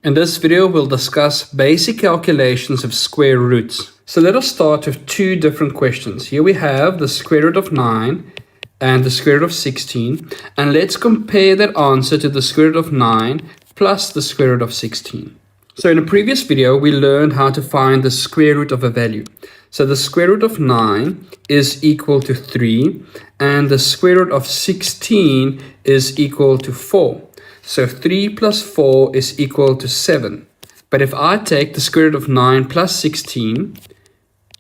In this video, we'll discuss basic calculations of square roots. So let us start with two different questions. Here we have the square root of 9 and the square root of 16. And let's compare that answer to the square root of 9 plus the square root of 16. So in a previous video, we learned how to find the square root of a value. So the square root of 9 is equal to 3 and the square root of 16 is equal to 4. So 3 plus 4 is equal to 7. But if I take the square root of 9 plus 16,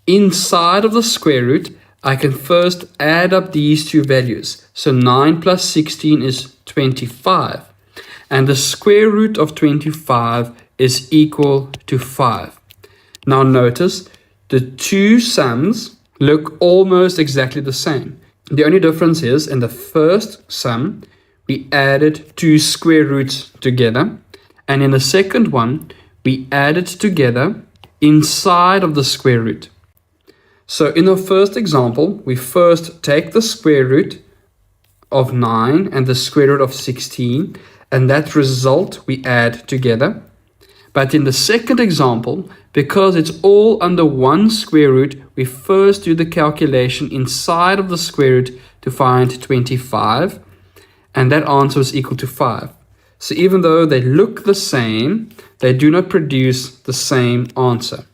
inside of the square root, I can first add up these two values. So 9 plus 16 is 25. And the square root of 25 is equal to 5. Now notice, the two sums look almost exactly the same. The only difference is in the first sum, we added two square roots together. And in the second one, we added together inside of the square root. So in our first example, we first take the square root of 9 and the square root of 16. And that result we add together. But in the second example, because it's all under one square root, we first do the calculation inside of the square root to find 25. And that answer is equal to 5. So even though they look the same, they do not produce the same answer.